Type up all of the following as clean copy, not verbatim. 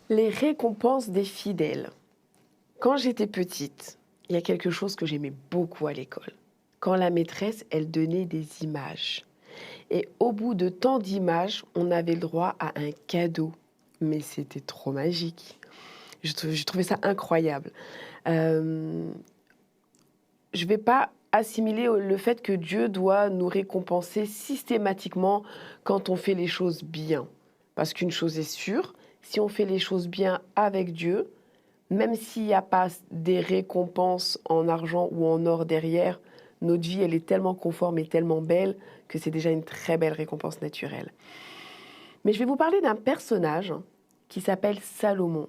Les récompenses des fidèles. Quand j'étais petite, il y a quelque chose que j'aimais beaucoup à l'école. Quand la maîtresse, elle donnait des images. Et au bout de tant d'images, on avait le droit à un cadeau. Mais c'était trop magique. Je trouvais ça incroyable. Euh, je ne vais pas assimiler le fait que Dieu doit nous récompenser systématiquement quand on fait les choses bien. Parce qu'une chose est sûre, si on fait les choses bien avec Dieu, même s'il n'y a pas des récompenses en argent ou en or derrière, notre vie, elle est tellement conforme et tellement belle que c'est déjà une très belle récompense naturelle. Mais je vais vous parler d'un personnage qui s'appelle Salomon.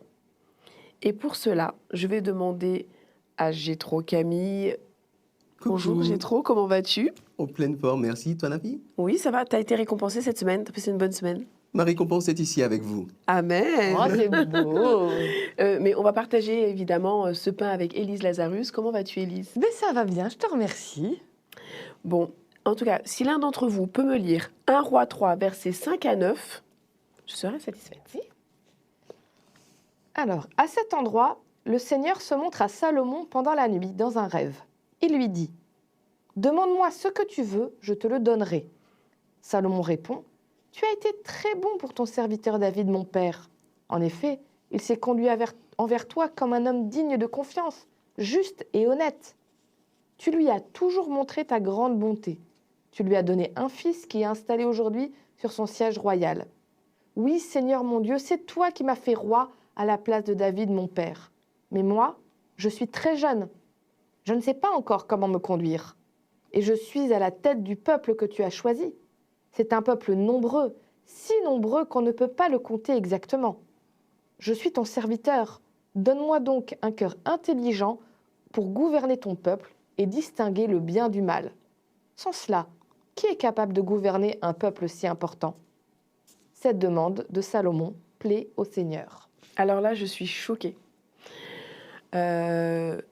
Et pour cela, je vais demander à Jétro Camille. Bonjour Coucou, Jétro, comment vas-tu? en pleine forme, merci. Toi, Nafi? Oui, ça va, t'as été récompensé cette semaine, t'as passé une bonne semaine. Ma récompense est ici avec vous. Amen. Oh, c'est beau. Mais on va partager évidemment ce pain avec Élise Lazarus. Comment vas-tu Élise? Mais ça va bien, je te remercie. Bon, en tout cas, si l'un d'entre vous peut me lire 1 Roi 3, versets 5 à 9, je serai satisfaite. Alors, à cet endroit, le Seigneur se montre à Salomon pendant la nuit, dans un rêve. Il lui dit, « Demande-moi ce que tu veux, je te le donnerai. » Salomon répond, « Tu as été très bon pour ton serviteur David, mon père. En effet, il s'est conduit envers toi comme un homme digne de confiance, juste et honnête. Tu lui as toujours montré ta grande bonté. Tu lui as donné un fils qui est installé aujourd'hui sur son siège royal. Oui, Seigneur mon Dieu, c'est toi qui m'as fait roi à la place de David, mon père. Mais moi, je suis très jeune. Je ne sais pas encore comment me conduire. Et je suis à la tête du peuple que tu as choisi. C'est un peuple nombreux, si nombreux qu'on ne peut pas le compter exactement. Je suis ton serviteur. Donne-moi donc un cœur intelligent pour gouverner ton peuple et distinguer le bien du mal. Sans cela, qui est capable de gouverner un peuple si important ? Cette demande de Salomon plaît au Seigneur. Alors là, je suis choquée. Je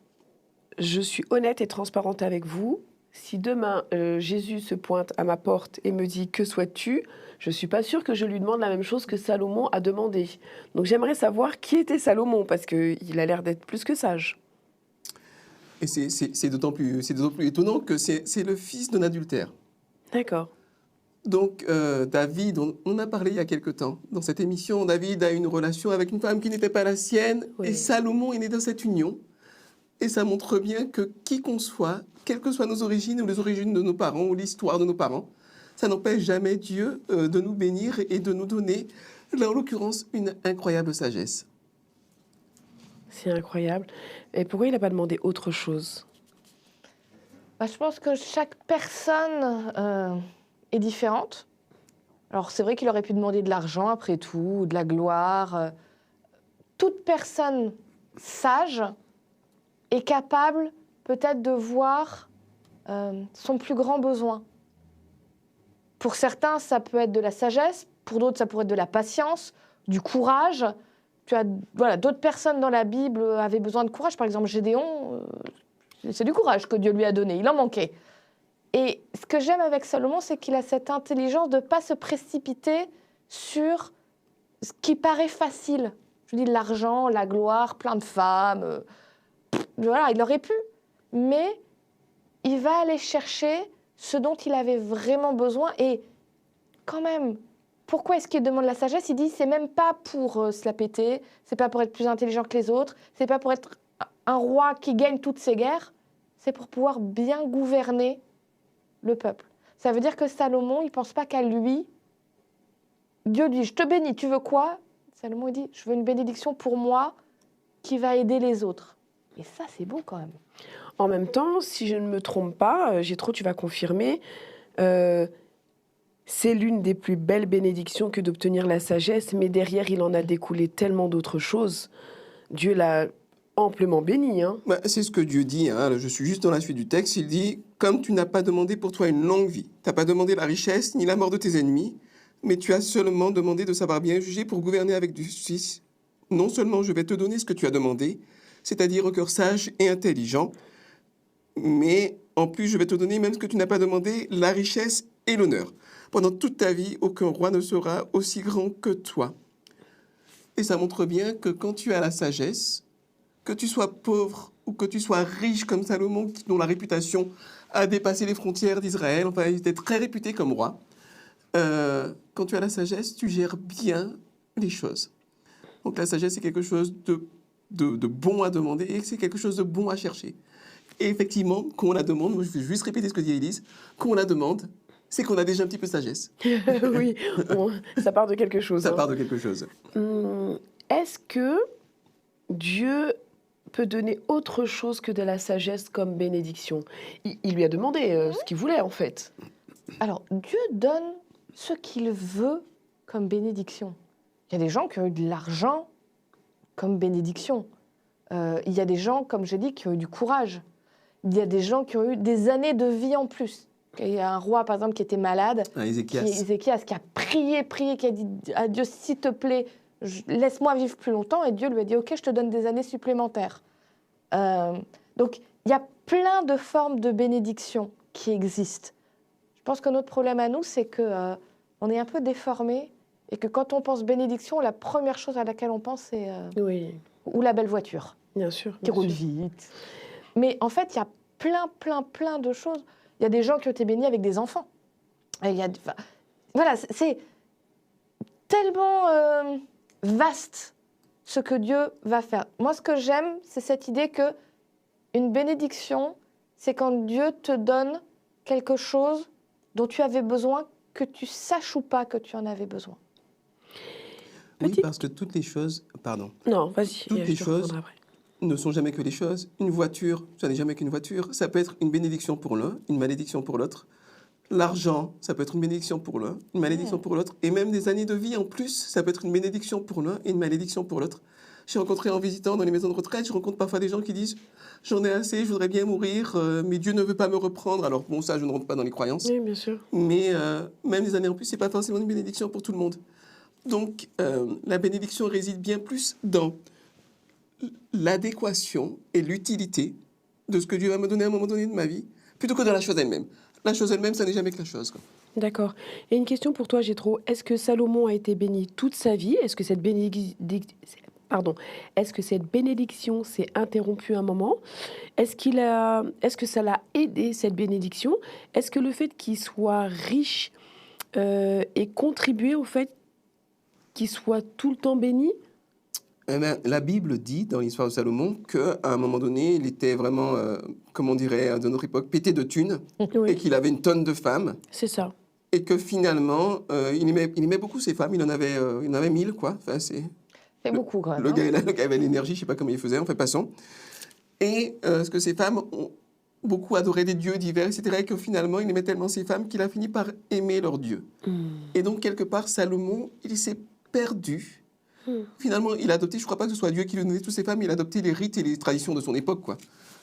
suis honnête et transparente avec vous. Si demain, Jésus se pointe à ma porte et me dit « Que souhaites-tu ?» je ne suis pas sûre que je lui demande la même chose que Salomon a demandé. Donc j'aimerais savoir qui était Salomon, parce qu'il a l'air d'être plus que sage. Et c'est d'autant plus étonnant que c'est le fils d'un adultère. D'accord. Donc, David, on en a parlé il y a quelque temps. Dans cette émission, David a une relation avec une femme qui n'était pas la sienne. Oui. Et Salomon est né dans cette union. Et ça montre bien que qui qu'on soit, quelles que soient nos origines ou les origines de nos parents ou l'histoire de nos parents, ça n'empêche jamais Dieu de nous bénir et de nous donner, là en l'occurrence, une incroyable sagesse. C'est incroyable. Et pourquoi il n'a pas demandé autre chose? Je pense que chaque personne est différente. Alors c'est vrai qu'il aurait pu demander de l'argent après tout, ou de la gloire. Toute personne sage est capable peut-être de voir son plus grand besoin. Pour certains, ça peut être de la sagesse, pour d'autres, ça pourrait être de la patience, du courage. D'autres personnes dans la Bible avaient besoin de courage. Par exemple, Gédéon, c'est du courage que Dieu lui a donné. Il en manquait. Et ce que j'aime avec Salomon, c'est qu'il a cette intelligence de ne pas se précipiter sur ce qui paraît facile. Je dis l'argent, la gloire, plein de femmes. Voilà, il aurait pu. Mais il va aller chercher ce dont il avait vraiment besoin. Et quand même, pourquoi est-ce qu'il demande la sagesse? Il dit, c'est même pas pour se la péter, c'est pas pour être plus intelligent que les autres, c'est pas pour être un roi qui gagne toutes ses guerres, c'est pour pouvoir bien gouverner le peuple. Ça veut dire que Salomon, il pense pas qu'à lui. Dieu dit, je te bénis, tu veux quoi? Salomon, il dit, je veux une bénédiction pour moi qui va aider les autres. Et ça, c'est beau quand même. En même temps, si je ne me trompe pas, Jétro, tu vas confirmer, c'est l'une des plus belles bénédictions que d'obtenir la sagesse, mais derrière, il en a découlé tellement d'autres choses. Dieu l'a amplement béni. Hein. C'est ce que Dieu dit, hein. Je suis juste dans la suite du texte. Il dit, comme tu n'as pas demandé pour toi une longue vie, tu n'as pas demandé la richesse ni la mort de tes ennemis, mais tu as seulement demandé de savoir bien juger pour gouverner avec justice. Non seulement je vais te donner ce que tu as demandé, c'est-à-dire un cœur sage et intelligent, mais en plus je vais te donner même ce que tu n'as pas demandé, la richesse et l'honneur. Pendant toute ta vie, aucun roi ne sera aussi grand que toi. Et ça montre bien que quand tu as la sagesse, que tu sois pauvre ou que tu sois riche comme Salomon, dont la réputation a dépassé les frontières d'Israël, enfin, il était très réputé comme roi, quand tu as la sagesse, tu gères bien les choses. Donc la sagesse, c'est quelque chose de bon à demander et c'est quelque chose de bon à chercher. Et effectivement, quand on la demande, moi, je vais juste répéter ce que dit Élise, quand on la demande, c'est qu'on a déjà un petit peu de sagesse. Oui, ça part de quelque chose. Ça hein. part de quelque chose. Est-ce que Dieu peut donner autre chose que de la sagesse comme bénédiction? Il lui a demandé ce qu'il voulait, en fait. Alors, Dieu donne ce qu'il veut comme bénédiction. Il y a des gens qui ont eu de l'argent comme bénédiction. Il y a des gens, comme j'ai dit, qui ont eu du courage. Il y a des gens qui ont eu des années de vie en plus. Il y a un roi, par exemple, qui était malade, Ézéchias, qui a prié, qui a dit à Dieu, s'il te plaît, laisse-moi vivre plus longtemps. Et Dieu lui a dit, ok, je te donne des années supplémentaires. Donc, il y a plein de formes de bénédiction qui existent. Je pense que notre problème à nous, c'est que on est un peu déformé et que quand on pense bénédiction, la première chose à laquelle on pense, c'est Oui, ou la belle voiture bien sûr. qui roule vite. Mais en fait, il y a plein de choses. Il y a des gens qui ont été bénis avec des enfants. Et voilà, c'est tellement vaste ce que Dieu va faire. Moi, ce que j'aime, c'est cette idée que une bénédiction, c'est quand Dieu te donne quelque chose dont tu avais besoin, que tu saches ou pas que tu en avais besoin. Oui, Petite- parce que toutes les choses, pardon, Non, vas-y. toutes je les te choses reprendrai après. ne sont jamais que les choses. Une voiture, ça n'est jamais qu'une voiture. Ça peut être une bénédiction pour l'un, une malédiction pour l'autre. L'argent, ça peut être une bénédiction pour l'un, une malédiction pour l'autre. Et même des années de vie en plus, ça peut être une bénédiction pour l'un et une malédiction pour l'autre. J'ai rencontré en visitant dans les maisons de retraite, je rencontre parfois des gens qui disent « J'en ai assez, je voudrais bien mourir, mais Dieu ne veut pas me reprendre. » Alors bon, ça, je ne rentre pas dans les croyances. Oui, bien sûr. Mais même des années en plus, ce n'est pas forcément une bénédiction pour tout le monde. Donc, la bénédiction réside bien plus dans l'adéquation et l'utilité de ce que Dieu va me donner à un moment donné de ma vie, plutôt que dans la chose elle-même. La chose elle-même, ça n'est jamais que la chose, quoi. D'accord. Et une question pour toi, Jétro. Est-ce que Salomon a été béni toute sa vie? Est-ce que cette bénédiction s'est interrompue un moment? Est-ce que ça l'a aidé, cette bénédiction? Est-ce que le fait qu'il soit riche ait contribué au fait qu'il soit tout le temps béni? Eh ben, la Bible dit, dans l'histoire de Salomon, qu'à un moment donné, il était vraiment, comme on dirait de notre époque, pété de thunes, et Oui, qu'il avait une tonne de femmes, c'est ça. et que finalement, il aimait beaucoup ses femmes, il en avait 1000, quoi. Enfin, C'est beaucoup quand même. le gars avait l'énergie, je ne sais pas comment il faisait, en fait, passons. Et ce que ces femmes ont beaucoup adoré des dieux divers, etc., et que finalement, il aimait tellement ces femmes qu'il a fini par aimer leurs dieux. Et donc, quelque part, Salomon, il s'est perdu. Finalement, il a adopté, je ne crois pas que ce soit Dieu qui lui donnait toutes ces femmes, il a adopté les rites et les traditions de son époque, quoi.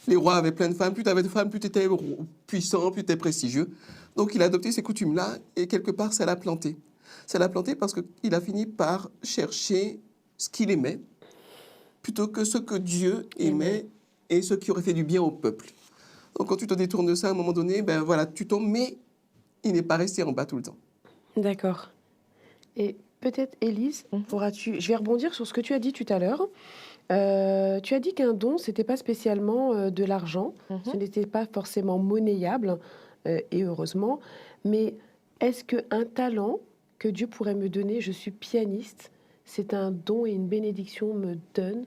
Les rois avaient plein de femmes, plus tu avais de femmes, plus tu étais puissant, plus tu étais prestigieux. Donc, il a adopté ces coutumes-là, et quelque part, ça l'a planté. Ça l'a planté parce qu'il a fini par chercher ce qu'il aimait, plutôt que ce que Dieu aimait et ce qui aurait fait du bien au peuple. Donc, quand tu te détournes de ça, à un moment donné, ben voilà, tu tombes, mais il n'est pas resté en bas tout le temps. D'accord. Et peut-être, Élise, je vais rebondir sur ce que tu as dit tout à l'heure. Tu as dit qu'un don, ce n'était pas spécialement de l'argent, ce n'était pas forcément monnayable, et heureusement. Mais est-ce qu'un talent que Dieu pourrait me donner, je suis pianiste, c'est un don et une bénédiction me donne?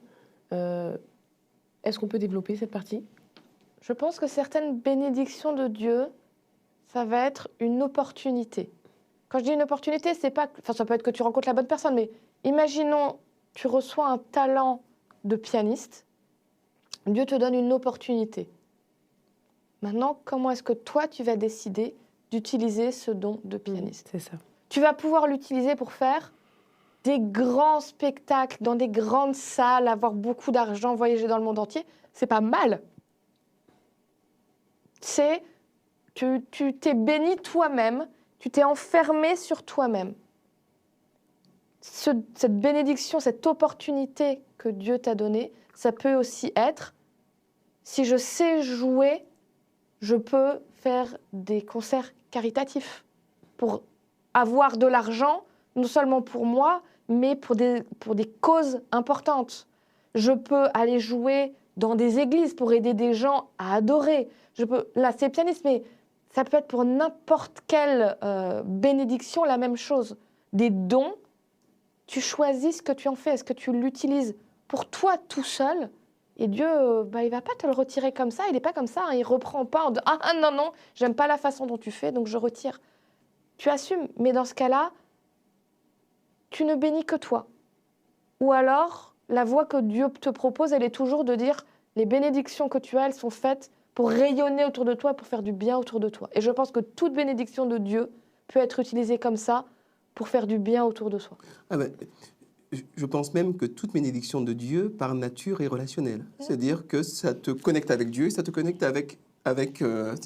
Est-ce qu'on peut développer cette partie? Je pense que certaines bénédictions de Dieu, ça va être une opportunité. Quand je dis une opportunité, c'est pas, enfin, ça peut être que tu rencontres la bonne personne, mais imaginons, tu reçois un talent de pianiste, Dieu te donne une opportunité. Maintenant, comment est-ce que toi, tu vas décider d'utiliser ce don de pianiste? C'est ça. Tu vas pouvoir l'utiliser pour faire des grands spectacles dans des grandes salles, avoir beaucoup d'argent, voyager dans le monde entier. C'est pas mal. Tu t'es béni toi-même, tu t'es enfermé sur toi-même. Cette bénédiction, cette opportunité que Dieu t'a donnée, ça peut aussi être, si je sais jouer, je peux faire des concerts caritatifs pour avoir de l'argent, non seulement pour moi, mais pour des causes importantes. Je peux aller jouer dans des églises pour aider des gens à adorer. Là, c'est pianiste, mais ça peut être pour n'importe quelle bénédiction la même chose. Des dons, tu choisis ce que tu en fais. Est-ce que tu l'utilises pour toi tout seul? Et Dieu, il ne va pas te le retirer comme ça. Il n'est pas comme ça. Il ne reprend pas en disant « Ah non, non, j'aime pas la façon dont tu fais, donc je retire ». Tu assumes. Mais dans ce cas-là, tu ne bénis que toi. Ou alors, la voie que Dieu te propose, elle est toujours de dire les bénédictions que tu as, elles sont faites pour rayonner autour de toi, pour faire du bien autour de toi. Et je pense que toute bénédiction de Dieu peut être utilisée comme ça pour faire du bien autour de soi. Ah ben, je pense même que toute bénédiction de Dieu, par nature, est relationnelle. C'est-à-dire que ça te connecte avec Dieu et ça te connecte avec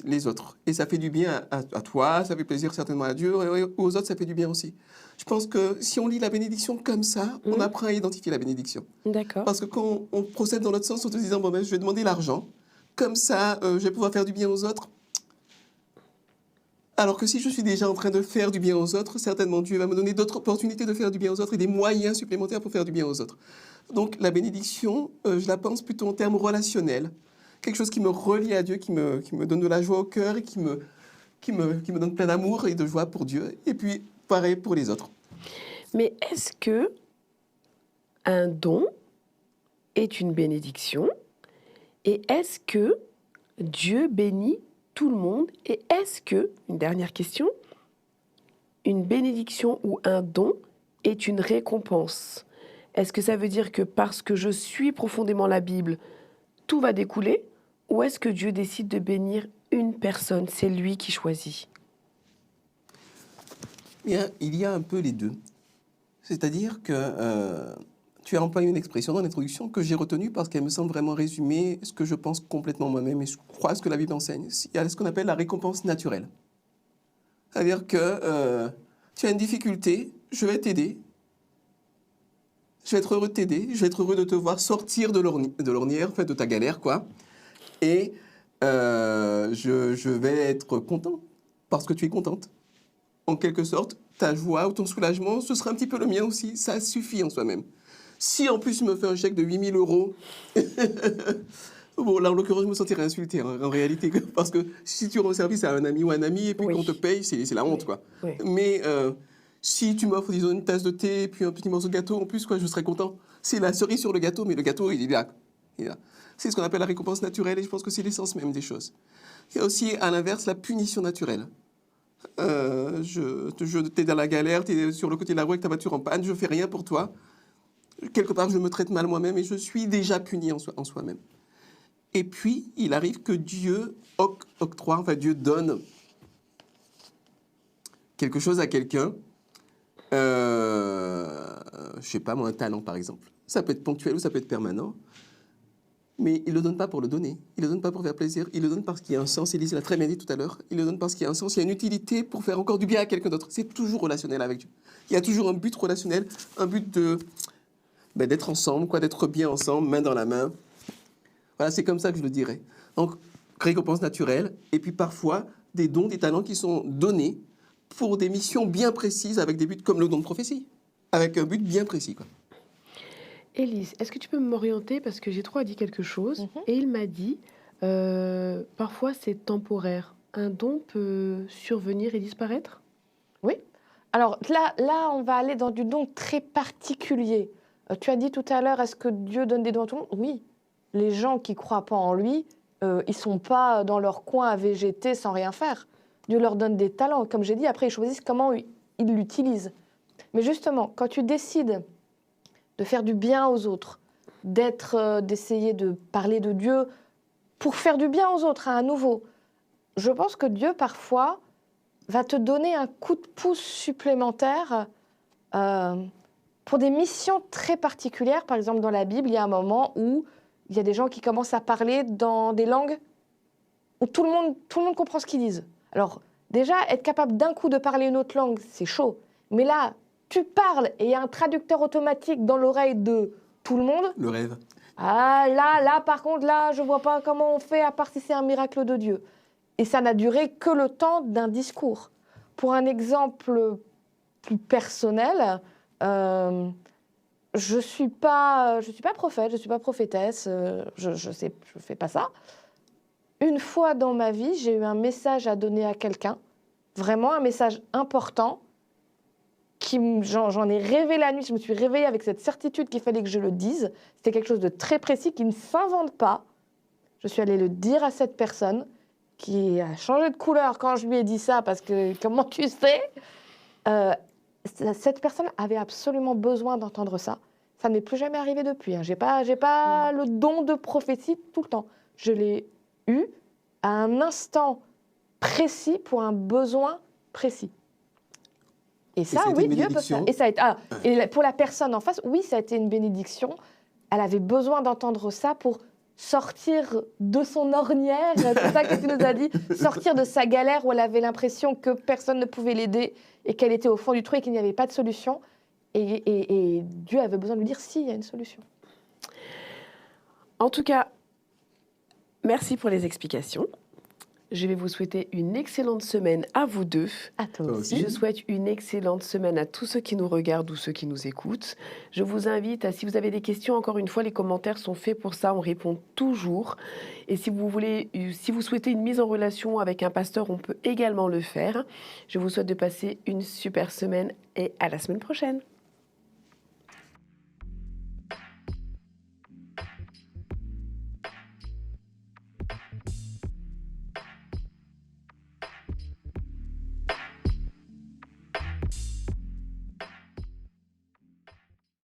les autres. Et ça fait du bien à toi, ça fait plaisir certainement à Dieu, et aux autres, ça fait du bien aussi. Je pense que si on lit la bénédiction comme ça, on apprend à identifier la bénédiction. D'accord. Parce que quand on procède dans l'autre sens en te disant, bon ben, je vais demander l'argent, comme ça, je vais pouvoir faire du bien aux autres. Alors que si je suis déjà en train de faire du bien aux autres, certainement Dieu va me donner d'autres opportunités de faire du bien aux autres et des moyens supplémentaires pour faire du bien aux autres. Donc la bénédiction, je la pense plutôt en termes relationnels. Quelque chose qui me relie à Dieu, qui me donne de la joie au cœur et qui me donne plein d'amour et de joie pour Dieu. Et puis, pareil pour les autres. Mais est-ce que un don est une bénédiction? Et est-ce que Dieu bénit tout le monde? Et est-ce que, une dernière question, une bénédiction ou un don est une récompense? Est-ce que ça veut dire que parce que je suis profondément la Bible, tout va découler? Ou est-ce que Dieu décide de bénir une personne? C'est lui qui choisit. Bien, il y a un peu les deux. C'est-à-dire que tu as employé une expression dans l'introduction que j'ai retenue parce qu'elle me semble vraiment résumer ce que je pense complètement moi-même et je crois ce que la Bible enseigne. Il y a ce qu'on appelle la récompense naturelle. C'est-à-dire que tu as une difficulté, je vais t'aider. Je vais être heureux de t'aider, je vais être heureux de te voir sortir de l'ornière, en fait, de ta galère, quoi. Et je vais être content parce que tu es contente. En quelque sorte, ta joie ou ton soulagement, ce sera un petit peu le mien aussi. Ça suffit en soi-même. Si en plus tu me fais un chèque de 8 000 euros, bon, là en l'occurrence, je me sentirais insulté en réalité. Parce que si tu rends service à un ami ou un ami et puis qu'on te paye, c'est la honte, quoi. Oui. Mais si tu m'offres, disons, une tasse de thé et puis un petit morceau de gâteau, en plus, quoi, je serais content. C'est la cerise sur le gâteau, mais le gâteau, il est là. C'est ce qu'on appelle la récompense naturelle et je pense que c'est l'essence même des choses. Il y a aussi, à l'inverse, la punition naturelle. T'es dans la galère, t'es sur le côté de la roue avec ta voiture en panne, je fais rien pour toi. Quelque part, je me traite mal moi-même et je suis déjà puni en soi-même. Et puis, il arrive que Dieu octroie, enfin Dieu donne quelque chose à quelqu'un, je sais pas moi, un talent par exemple. Ça peut être ponctuel ou ça peut être permanent. Mais il ne le donne pas pour le donner. Il ne le donne pas pour faire plaisir. Il le donne parce qu'il y a un sens. Élise l'a très bien dit tout à l'heure. Il le donne parce qu'il y a un sens. Il y a une utilité pour faire encore du bien à quelqu'un d'autre. C'est toujours relationnel avec Dieu. Il y a toujours un but relationnel, un but d'être ensemble, quoi, d'être bien ensemble, main dans la main. Voilà, c'est comme ça que je le dirais. Donc, récompense naturelle. Et puis parfois, des dons, des talents qui sont donnés pour des missions bien précises avec des buts comme le don de prophétie. Avec un but bien précis, quoi. Élise, est-ce que tu peux m'orienter parce que j'ai trop dit quelque chose et il m'a dit parfois c'est temporaire. Un don peut survenir et disparaître? Oui. Alors là, on va aller dans du don très particulier. Tu as dit tout à l'heure, est-ce que Dieu donne des dons à tout le monde? Oui. Les gens qui ne croient pas en lui, ils ne sont pas dans leur coin à végéter sans rien faire. Dieu leur donne des talents. Comme j'ai dit, après, ils choisissent comment ils l'utilisent. Mais justement, quand tu décides de faire du bien aux autres, d'essayer de parler de Dieu pour faire du bien aux autres, à nouveau. Je pense que Dieu, parfois, va te donner un coup de pouce supplémentaire pour des missions très particulières. Par exemple, dans la Bible, il y a un moment où il y a des gens qui commencent à parler dans des langues où tout le monde comprend ce qu'ils disent. Alors, déjà, être capable d'un coup de parler une autre langue, c'est chaud. Mais là, tu parles et il y a un traducteur automatique dans l'oreille de tout le monde. Le rêve. Ah, là, par contre, là, je ne vois pas comment on fait, à part si c'est un miracle de Dieu. Et ça n'a duré que le temps d'un discours. Pour un exemple plus personnel, Je suis pas prophète, je suis pas prophétesse, je fais pas ça. Une fois dans ma vie, j'ai eu un message à donner à quelqu'un, vraiment un message important, j'en ai rêvé la nuit, je me suis réveillée avec cette certitude qu'il fallait que je le dise. C'était quelque chose de très précis qui ne s'invente pas. Je suis allée le dire à cette personne qui a changé de couleur quand je lui ai dit ça, parce que, comment tu sais, cette personne avait absolument besoin d'entendre ça. Ça n'est plus jamais arrivé depuis. Hein. J'ai pas le don de prophétie tout le temps. Je l'ai eu à un instant précis pour un besoin précis. Et ça, a été oui, une Dieu peut faire. bénédiction. Et ça a été, et pour la personne en face, oui, ça a été une bénédiction. Elle avait besoin d'entendre ça pour sortir de son ornière, c'est ça que tu nous as dit, sortir de sa galère où elle avait l'impression que personne ne pouvait l'aider et qu'elle était au fond du trou et qu'il n'y avait pas de solution. Et Dieu avait besoin de lui dire si, il y a une solution. En tout cas, merci pour les explications. Je vais vous souhaiter une excellente semaine à vous deux. À toi Toi aussi. aussi. Je souhaite une excellente semaine à tous ceux qui nous regardent ou ceux qui nous écoutent. Je vous invite à, si vous avez des questions, encore une fois, les commentaires sont faits pour ça, on répond toujours. Et si vous souhaitez une mise en relation avec un pasteur, on peut également le faire. Je vous souhaite de passer une super semaine et à la semaine prochaine.